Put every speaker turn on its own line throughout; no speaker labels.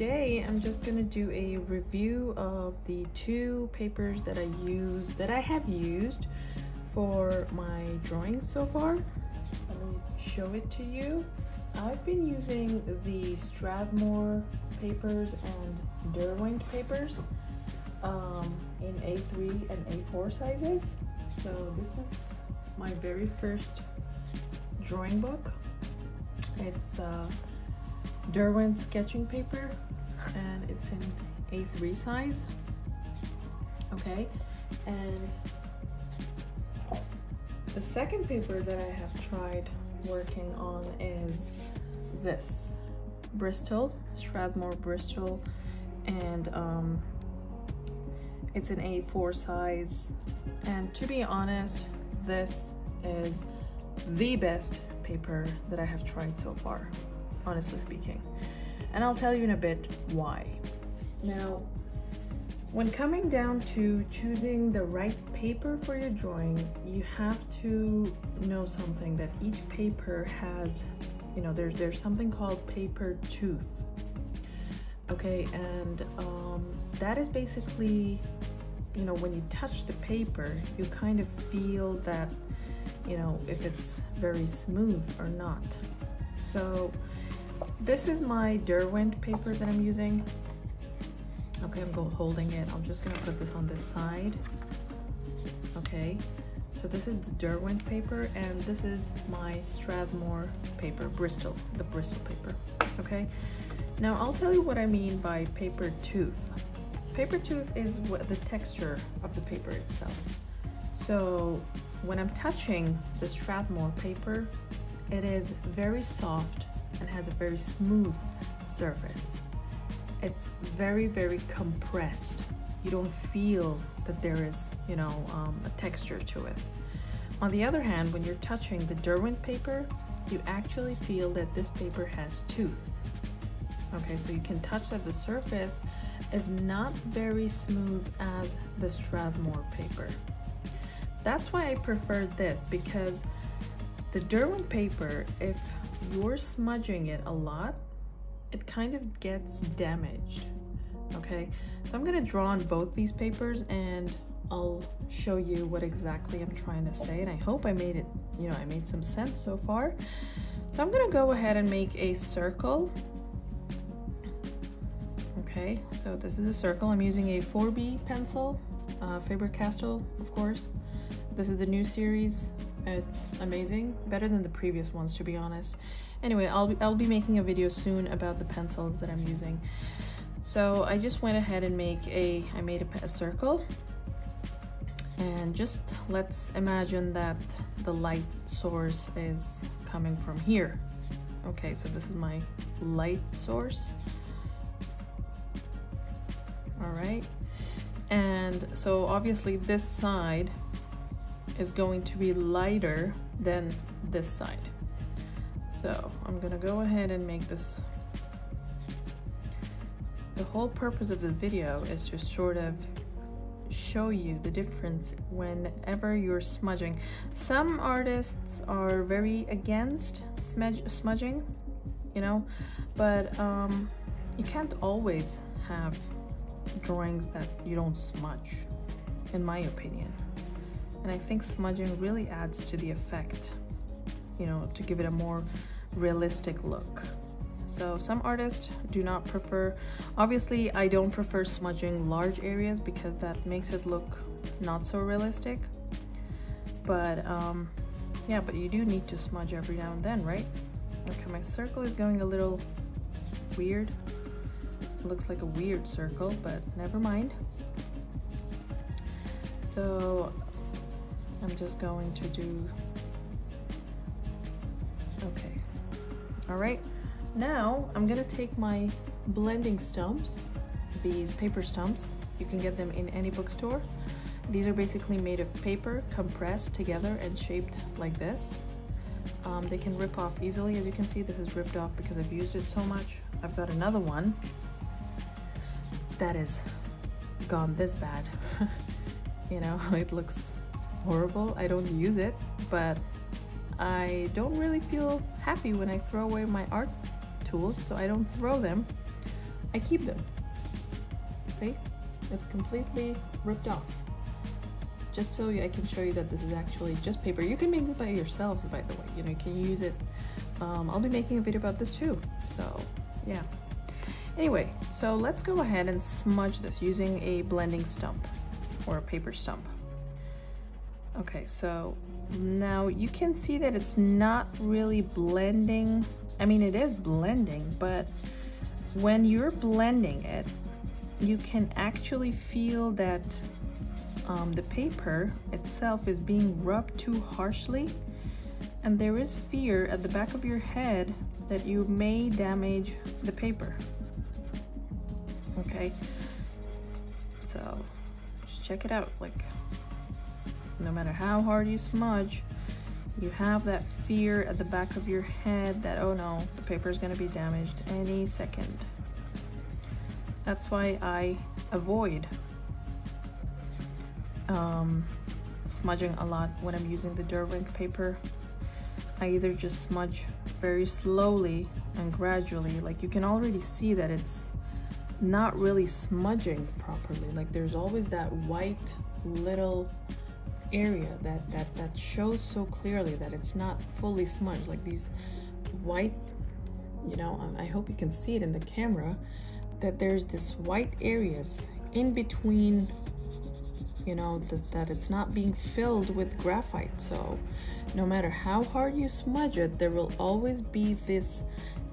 today I'm just gonna do a review of the two papers that I have used for my drawings so far. Let me show it to you. I've been using the Strathmore papers and Derwent papers in A3 and A4 sizes. So this is my very first drawing book. It's Derwent sketching paper and it's in A3 size. Okay, and the second paper that I have tried working on is this Bristol, Strathmore Bristol, and it's an A4 size, and to be honest, this is the best paper that I have tried so far, honestly speaking, and I'll tell you in a bit why. Now, when coming down to choosing the right paper for your drawing, you have to know something, that each paper has, you know, there's something called paper tooth. Okay, and that is basically, you know, when you touch the paper, you kind of feel that, you know, if it's very smooth or not. So this is my Derwent paper that I'm using. Okay, I'm holding it. I'm just gonna put this on this side. Okay, so this is the Derwent paper, and this is my Strathmore paper, Bristol, the Bristol paper. Okay, now I'll tell you what I mean by paper tooth. Paper tooth is what the texture of the paper itself. So when I'm touching the Strathmore paper, it is very soft and has a very smooth surface. It's very, very compressed. You don't feel that there is, you know, a texture to it. On the other hand, when you're touching the Derwent paper, you actually feel that this paper has tooth. Okay, so you can touch that the surface is not very smooth as the Strathmore paper. That's why I prefer this, because the Derwent paper, if you're smudging it a lot, it kind of gets damaged. Okay, so I'm gonna draw on both these papers and I'll show you what exactly I'm trying to say, and I hope I made it, you know, I made some sense so far. So I'm gonna go ahead and make a circle. Okay, so this is a circle. I'm using a 4B pencil, Faber-Castell, of course. This is the new series. It's amazing, better than the previous ones, to be honest. Anyway, I'll be making a video soon about the pencils that I'm using. So I just went ahead and made a circle, and just let's imagine that the light source is coming from here. Okay, so this is my light source. All right, and so obviously this side is going to be lighter than this side. So I'm gonna go ahead and make this. The whole purpose of this video is to sort of show you the difference whenever you're smudging. Some artists are very against smudging, you know, but you can't always have drawings that you don't smudge, in my opinion. And I think smudging really adds to the effect, you know, to give it a more realistic look. So some artists do not prefer, obviously I don't prefer smudging large areas because that makes it look not so realistic. But yeah, but you do need to smudge every now and then, right? Okay, my circle is going a little weird. It looks like a weird circle, but never mind. So I'm just going to do, okay. All right, now I'm gonna take my blending stumps, these paper stumps. You can get them in any bookstore. These are basically made of paper compressed together and shaped like this. They can rip off easily. As you can see, this is ripped off because I've used it so much. I've got another one that is gone this bad. You know, it looks horrible. I don't use it, but I don't really feel happy when I throw away my art tools, so I don't throw them. I keep them. See, it's completely ripped off. Just so I can show you that this is actually just paper. You can make this by yourselves, by the way. You know, you can use it. I'll be making a video about this too. So yeah. Anyway, so let's go ahead and smudge this using a blending stump or a paper stump. Okay, so now you can see that it's not really blending. I mean, it is blending, but when you're blending it, you can actually feel that the paper itself is being rubbed too harshly, and there is fear at the back of your head that you may damage the paper. Okay, so just check it out. Like, no matter how hard you smudge, you have that fear at the back of your head that, oh no, the paper is going to be damaged any second. That's why I avoid smudging a lot when I'm using the Derwent paper. I either just smudge very slowly and gradually. Like, you can already see that it's not really smudging properly. Like, there's always that white little area that shows so clearly that it's not fully smudged. Like these white, you know, I hope you can see it in the camera, that there's this white areas in between, you know, that it's not being filled with graphite. So no matter how hard you smudge it, there will always be this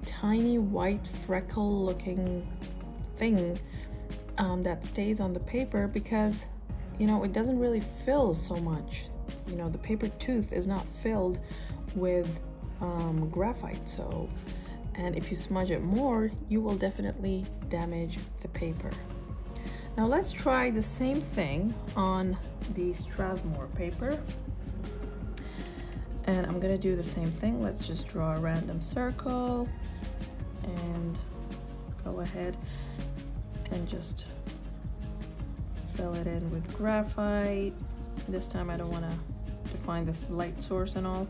tiny white freckle looking thing that stays on the paper, because, you know, it doesn't really fill so much. You know, the paper tooth is not filled with graphite. So, and if you smudge it more, you will definitely damage the paper. Now let's try the same thing on the Strathmore paper. And I'm gonna do the same thing. Let's just draw a random circle and go ahead and just fill it in with graphite. This time I don't want to define this light source and all.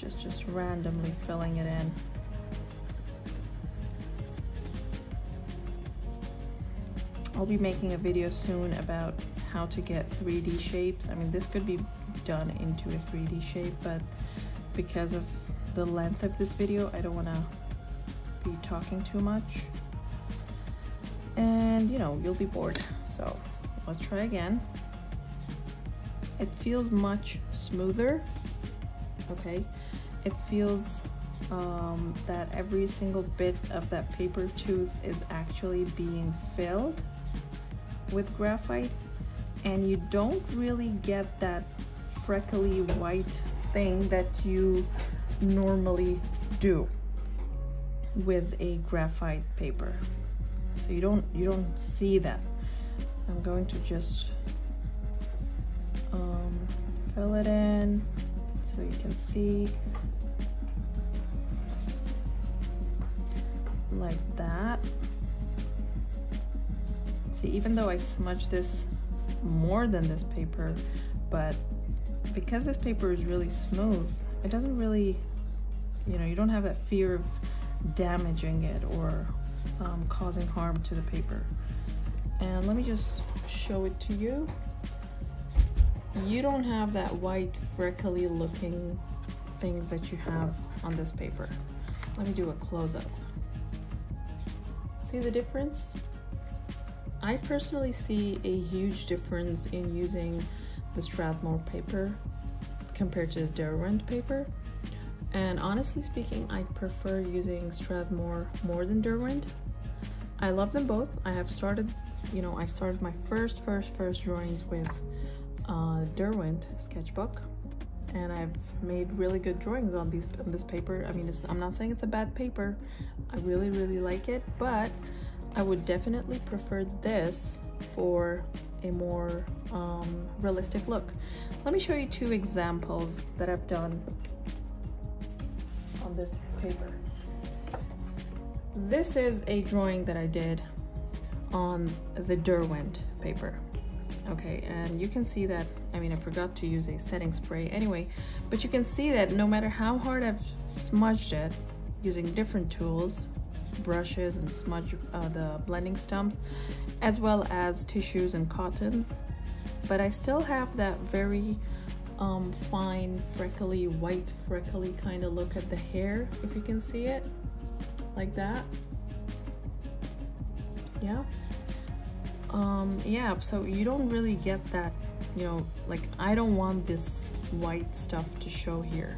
So just randomly filling it in. I'll be making a video soon about how to get 3D shapes. I mean, this could be done into a 3D shape, but because of the length of this video, I don't want to be talking too much. And, you know, you'll be bored. So let's try again. It feels much smoother. Okay, it feels that every single bit of that paper tooth is actually being filled with graphite, and you don't really get that freckly white thing that you normally do with a graphite paper. So you don't see that. I'm going to just fill it in so you can see, like that. See, even though I smudged this more than this paper, but because this paper is really smooth, it doesn't really, you know, you don't have that fear of damaging it or causing harm to the paper. And let me just show it to you. You don't have that white freckly looking things that you have on this paper. Let me do a close-up. See the difference? I personally see a huge difference in using the Strathmore paper compared to the Derwent paper. And honestly speaking, I prefer using Strathmore more than Derwent. I love them both. I have started, you know, I started my first drawings with Derwent sketchbook, and I've made really good drawings on this paper. I mean, I'm not saying it's a bad paper. I really like it, but I would definitely prefer this for a more realistic look. Let me show you two examples that I've done on this paper. This is a drawing that I did on the Derwent paper. Okay, and you can see that, I mean, I forgot to use a setting spray anyway, but you can see that no matter how hard I've smudged it using different tools, brushes and smudge the blending stumps, as well as tissues and cottons. But I still have that very fine freckly, white freckly kind of look at the hair, if you can see it like that. Yeah. Yeah, so you don't really get that, you know, like I don't want this white stuff to show here,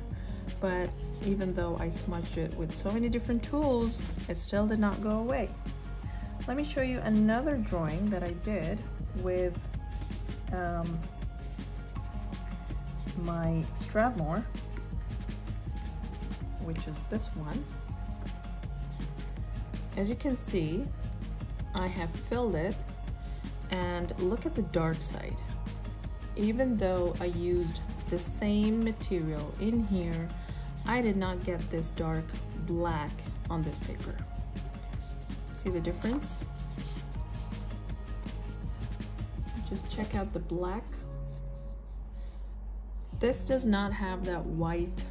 but even though I smudged it with so many different tools, it still did not go away. Let me show you another drawing that I did with my Strathmore, which is this one. As you can see, I have filled it, and look at the dark side. Even though I used the same material in here, I did not get this dark black on this paper. See the difference? Just check out the black. This does not have that white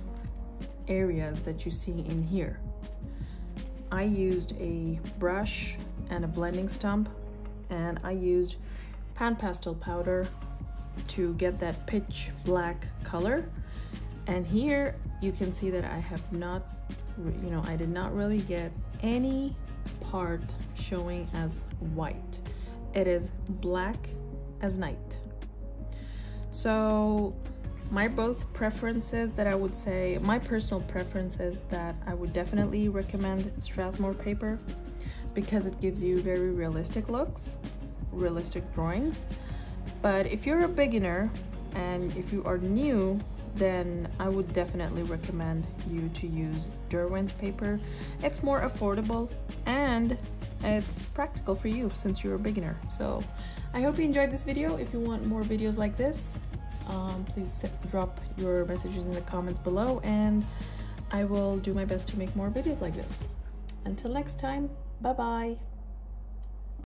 areas that you see in here. I used a brush and a blending stump, and I used pan pastel powder to get that pitch black color. And here you can see that I have not, you know, I did not really get any part showing as white. It is black as night. So my both preferences that I would say, my personal preference is that I would definitely recommend Strathmore paper because it gives you very realistic looks, realistic drawings. But if you're a beginner and if you are new, then I would definitely recommend you to use Derwent paper. It's more affordable and it's practical for you since you're a beginner. So I hope you enjoyed this video. If you want more videos like this, please drop your messages in the comments below, and I will do my best to make more videos like this. Until next time, bye bye.